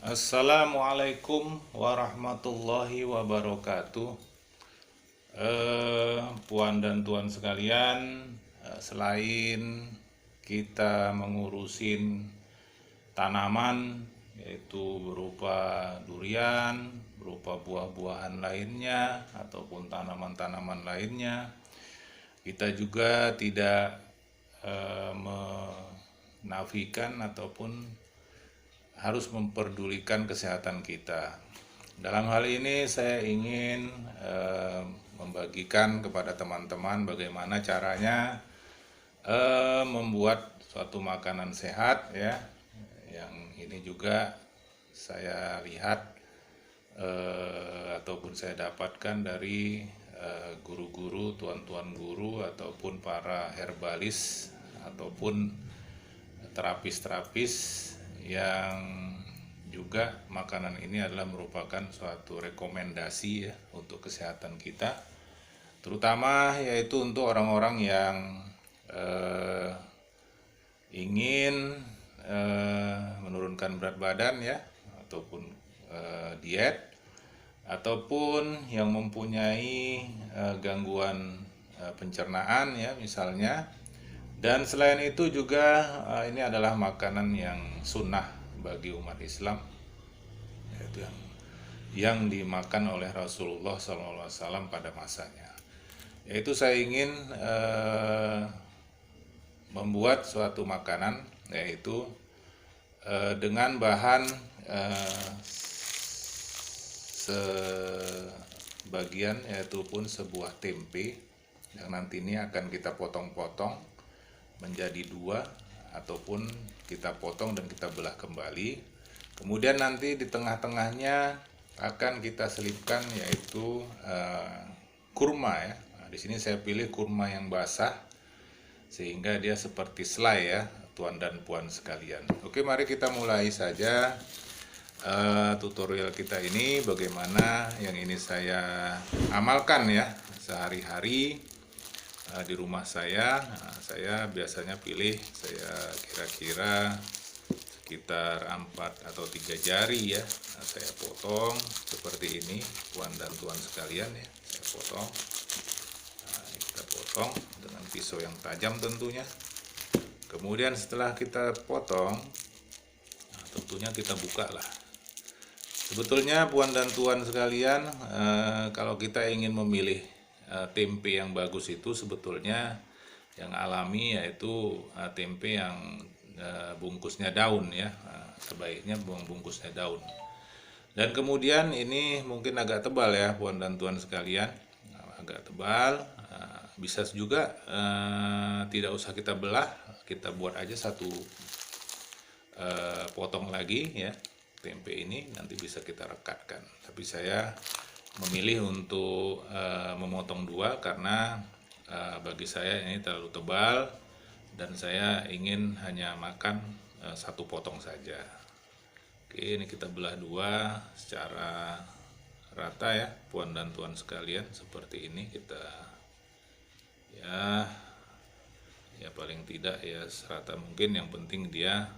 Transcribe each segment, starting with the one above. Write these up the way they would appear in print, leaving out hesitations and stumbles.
Assalamualaikum warahmatullahi wabarakatuh. Puan dan tuan sekalian, selain kita mengurusin tanaman, yaitu berupa durian, berupa buah-buahan lainnya, ataupun tanaman-tanaman lainnya, kita juga tidak menafikan ataupun harus memperdulikan kesehatan kita. Dalam hal ini saya ingin membagikan kepada teman-teman bagaimana caranya membuat suatu makanan sehat ya. Yang ini juga saya lihat ataupun saya dapatkan dari guru-guru, tuan-tuan guru ataupun para herbalis ataupun terapis-terapis yang juga makanan ini adalah merupakan suatu rekomendasi ya untuk kesehatan kita, terutama yaitu untuk orang-orang yang ingin menurunkan berat badan ya, ataupun diet, ataupun yang mempunyai gangguan pencernaan ya misalnya. Dan selain itu juga ini adalah makanan yang sunnah bagi umat Islam, yaitu yang dimakan oleh Rasulullah SAW pada masanya. Yaitu saya ingin membuat suatu makanan, yaitu dengan bahan sebagian, yaitu pun sebuah tempe yang nanti ini akan kita potong-potong menjadi dua, ataupun kita potong dan kita belah kembali. Kemudian nanti di tengah-tengahnya akan kita selipkan yaitu kurma ya. Nah, di sini saya pilih kurma yang basah sehingga dia seperti selai ya, tuan dan puan sekalian. Oke, mari kita mulai saja tutorial kita ini, bagaimana yang ini saya amalkan ya sehari-hari di rumah saya. Nah, saya biasanya pilih, saya kira-kira sekitar 4 atau 3 jari ya. Nah, saya potong seperti ini, puan dan tuan sekalian ya. Saya potong. Nah, kita potong dengan pisau yang tajam tentunya. Kemudian setelah kita potong, nah, tentunya kita buka lah. Sebetulnya puan dan tuan sekalian, kalau kita ingin memilih tempe yang bagus itu sebetulnya yang alami, yaitu tempe yang bungkusnya daun ya. Sebaiknya bungkusnya daun. Dan kemudian ini mungkin agak tebal ya puan dan tuan sekalian, agak tebal. Bisa juga tidak usah kita belah, kita buat aja satu potong lagi ya. Tempe ini nanti bisa kita rekatkan, tapi saya memilih untuk memotong dua karena bagi saya ini terlalu tebal dan saya ingin hanya makan satu potong saja. Oke, ini kita belah dua secara rata ya puan dan tuan sekalian, seperti ini. Kita ya paling tidak ya serata mungkin, yang penting dia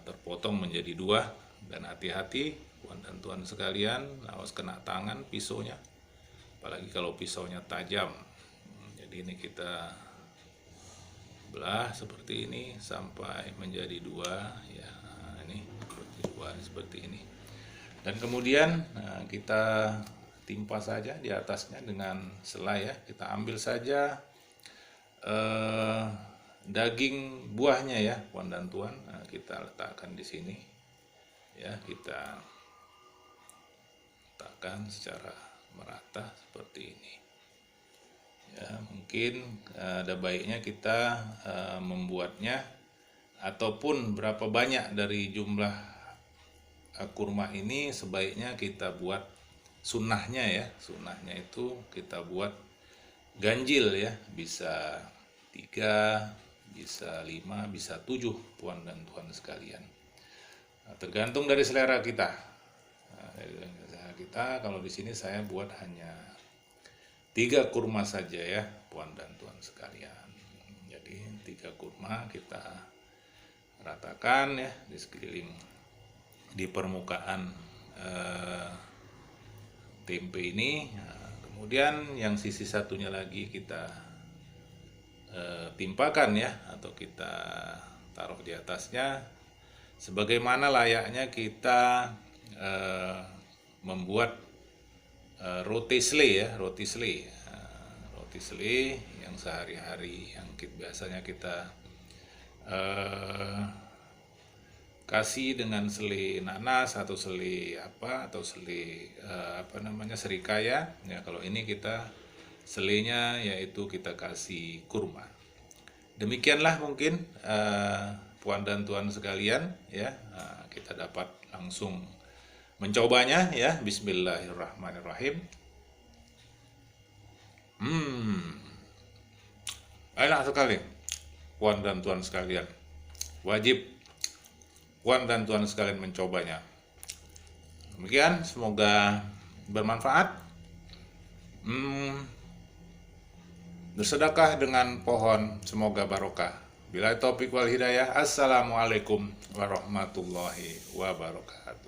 terpotong menjadi dua. Dan hati-hati puan dan tuan sekalian, awas kena tangan pisaunya, apalagi kalau pisaunya tajam. Jadi ini kita belah seperti ini sampai menjadi dua ya. Ini seperti dua, seperti ini. Dan kemudian kita timpa saja di atasnya dengan selai ya. Kita ambil saja daging buahnya ya puan dan tuan. Nah, kita letakkan di sini ya, kita letakkan secara merata seperti ini ya. Mungkin ada baiknya kita membuatnya, ataupun berapa banyak dari jumlah kurma ini sebaiknya kita buat sunnahnya ya. Sunnahnya itu kita buat ganjil ya, bisa 3, bisa 5, bisa 7 puan dan tuan sekalian. Nah, tergantung dari selera kita. Nah, dari selera kita, kalau di sini saya buat hanya 3 kurma saja ya puan dan tuan sekalian. Jadi 3 kurma kita ratakan ya di sekeliling di permukaan tempe ini. Nah, kemudian yang sisi satunya lagi kita timpakan ya, atau kita taruh di atasnya, sebagaimana layaknya kita membuat roti sley ya, roti sley. Roti sley yang sehari-hari yang biasanya kita kasih dengan selai nanas atau selai atau selai serikaya ya. Kalau ini kita selainya yaitu kita kasih kurma. Demikianlah mungkin puan dan tuan sekalian ya, kita dapat langsung mencobanya ya. Bismillahirrahmanirrahim. Enak sekali puan dan tuan sekalian. Wajib puan dan tuan sekalian mencobanya. Demikian, semoga bermanfaat. Bersedekah dengan pohon, semoga barokah. Bila taufik wal hidayah. Assalamualaikum warahmatullahi wabarakatuh.